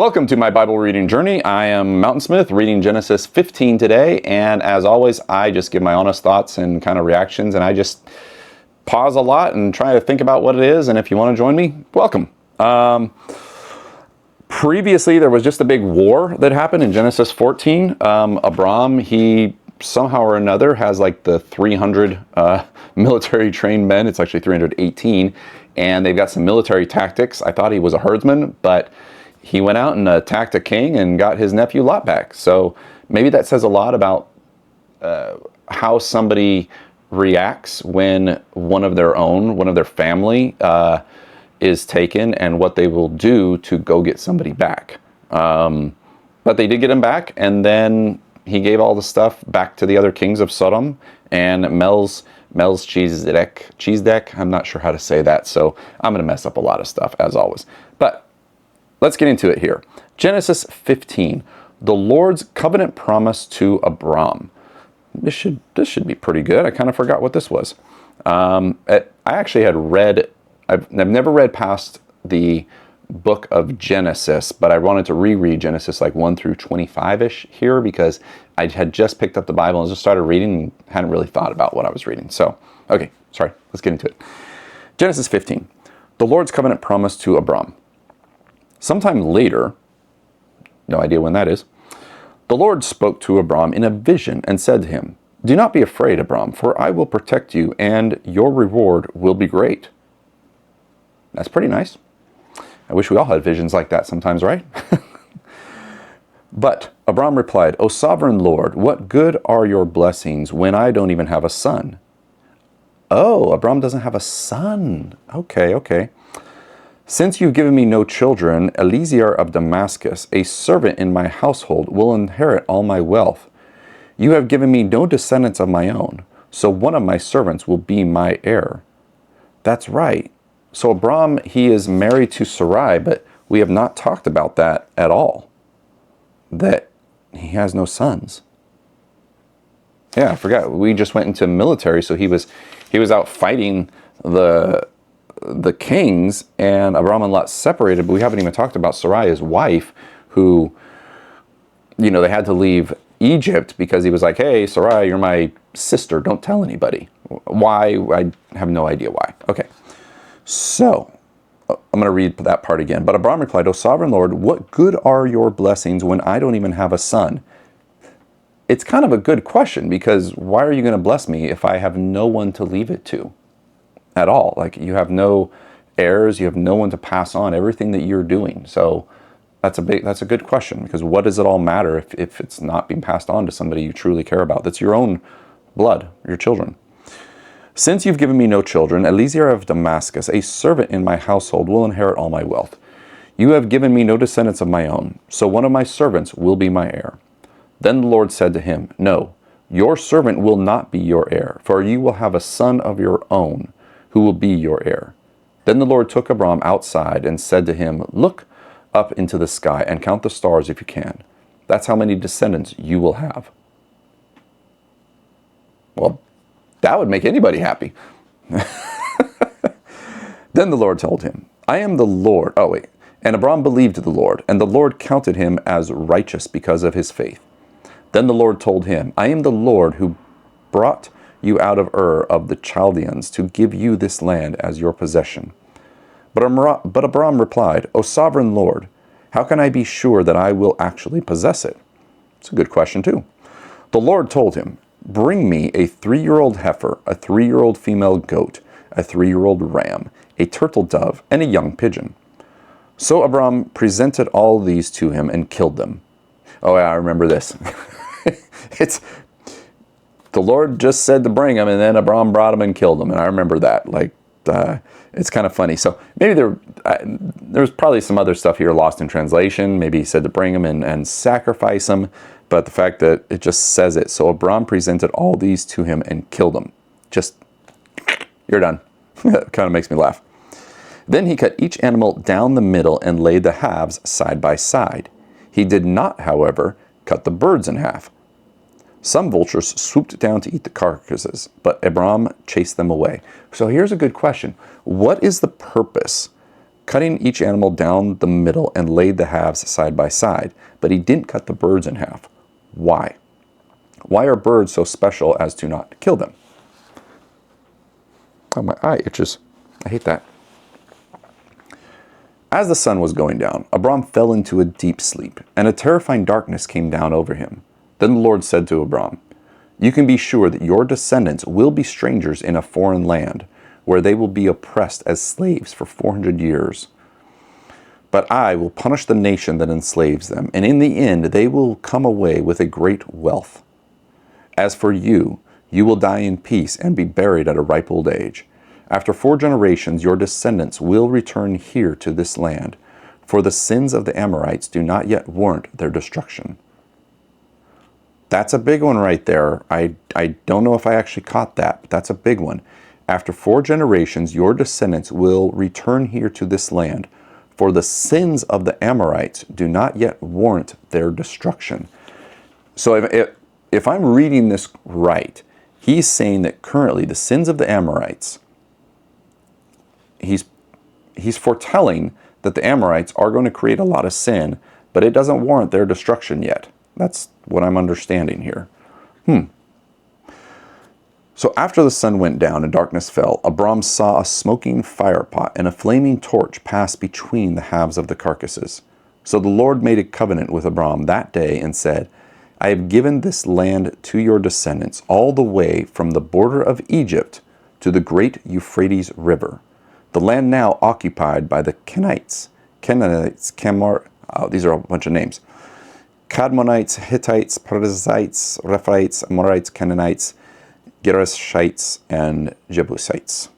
Welcome to my Bible reading journey. I am Mountain Smith, reading Genesis 15 today, and as always, I just give my honest thoughts and kind of reactions, and I just pause a lot and try to think about what it is, and if you want to join me, welcome. Previously, there was just a big war that happened in Genesis 14. Abram, he somehow or another has like the 300 military trained men. It's actually 318, and they've got some military tactics. I thought he was a herdsman, but he went out and attacked a king and got his nephew Lot back. So maybe that says a lot about how somebody reacts when one of their family is taken, and what they will do to go get somebody back. But they did get him back, and then he gave all the stuff back to the other kings of Sodom and Melchizedek. I'm not sure how to say that, so I'm going to mess up a lot of stuff as always. But let's get into it here. Genesis 15, the Lord's covenant promise to Abram. This should be pretty good. I kind of forgot what this was. I actually had read, I've never read past the book of Genesis, but I wanted to reread Genesis like 1 through 25-ish here because I had just picked up the Bible and just started reading and hadn't really thought about what I was reading. So, okay, sorry, let's get into it. Genesis 15, the Lord's covenant promise to Abram. Sometime later, no idea when that is, the Lord spoke to Abram in a vision and said to him, "Do not be afraid, Abram, for I will protect you, and your reward will be great." That's pretty nice. I wish we all had visions like that sometimes, right? But Abram replied, "O sovereign Lord, what good are your blessings when I don't even have a son?" Oh, Abram doesn't have a son. Okay. "Since you've given me no children, Eliezer of Damascus, a servant in my household, will inherit all my wealth. You have given me no descendants of my own, so one of my servants will be my heir." That's right. So Abram, he is married to Sarai, but we have not talked about that at all. That he has no sons. Yeah, I forgot. We just went into military, so he was out fighting the kings, and Abram and Lot separated, but we haven't even talked about Sarai, his wife, who, they had to leave Egypt because he was like, "Hey, Sarai, you're my sister. Don't tell anybody." Why? I have no idea why. Okay. So, I'm going to read that part again. But Abram replied, "O sovereign Lord, what good are your blessings when I don't even have a son?" It's kind of a good question, because why are you going to bless me if I have no one to leave it to at all? Like, you have no heirs, you have no one to pass on everything that you're doing. So that's a good question, because what does it all matter if it's not being passed on to somebody you truly care about? That's your own blood, your children. "Since you've given me no children, Eliezer of Damascus, a servant in my household, will inherit all my wealth. You have given me no descendants of my own, so one of my servants will be my heir." Then the Lord said to him, "No, your servant will not be your heir, for you will have a son of your own, who will be your heir." Then the Lord took Abram outside and said to him, "Look up into the sky and count the stars if you can. That's how many descendants you will have." Well, that would make anybody happy. Then the Lord told him, "I am the Lord." Oh, wait. "And Abram believed the Lord, and the Lord counted him as righteous because of his faith. Then the Lord told him, "I am the Lord who brought you out of Ur of the Chaldeans to give you this land as your possession." But Abram replied, "O sovereign Lord, how can I be sure that I will actually possess it?" It's a good question too. The Lord told him, "Bring me a 3-year-old heifer, a 3-year-old female goat, a 3-year-old ram, a turtle dove, and a young pigeon." So Abram presented all these to him and killed them. Oh yeah, I remember this. The Lord just said to bring them, and then Abram brought them and killed them. And I remember that. It's kind of funny. So maybe there's probably some other stuff here lost in translation. Maybe he said to bring them and sacrifice them. But the fact that it just says it. So Abram presented all these to him and killed them. Just, you're done. It kind of makes me laugh. Then he cut each animal down the middle and laid the halves side by side. He did not, however, cut the birds in half. Some vultures swooped down to eat the carcasses, but Abram chased them away. So here's a good question. What is the purpose cutting each animal down the middle and laid the halves side by side, but he didn't cut the birds in half. Why? Why are birds so special as to not kill them? Oh, my eye itches. I hate that. As the sun was going down, Abram fell into a deep sleep, and a terrifying darkness came down over him. Then the Lord said to Abram, "You can be sure that your descendants will be strangers in a foreign land, where they will be oppressed as slaves for 400 years. But I will punish the nation that enslaves them, and in the end they will come away with a great wealth. As for you, you will die in peace and be buried at a ripe old age. After 4 generations, your descendants will return here to this land, for the sins of the Amorites do not yet warrant their destruction." That's a big one right there. I don't know if I actually caught that, but that's a big one. After 4 generations, your descendants will return here to this land, for the sins of the Amorites do not yet warrant their destruction. So if I'm reading this right, he's saying that currently the sins of the Amorites, he's foretelling that the Amorites are going to create a lot of sin, but it doesn't warrant their destruction yet. That's what I'm understanding here. So after the sun went down and darkness fell, Abram saw a smoking firepot and a flaming torch pass between the halves of the carcasses. So the Lord made a covenant with Abram that day and said, "I have given this land to your descendants all the way from the border of Egypt to the great Euphrates River, the land now occupied by the Kenites, these are a bunch of names, Kadmonites, Hittites, Perizzites, Rephaites, Amorites, Canaanites, Gerishites, and Jebusites."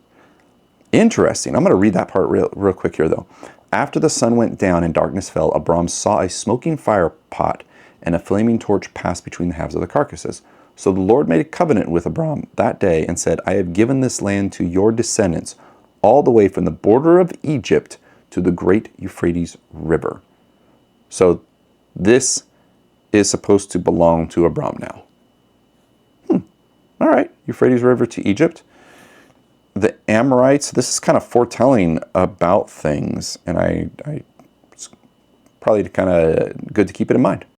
Interesting. I'm going to read that part real quick here, though. After the sun went down and darkness fell, Abram saw a smoking fire pot and a flaming torch pass between the halves of the carcasses. So the Lord made a covenant with Abram that day and said, "I have given this land to your descendants all the way from the border of Egypt to the great Euphrates River." So this is supposed to belong to Abram now. All right, Euphrates River to Egypt. The Amorites, this is kind of foretelling about things, and it's probably kind of good to keep it in mind.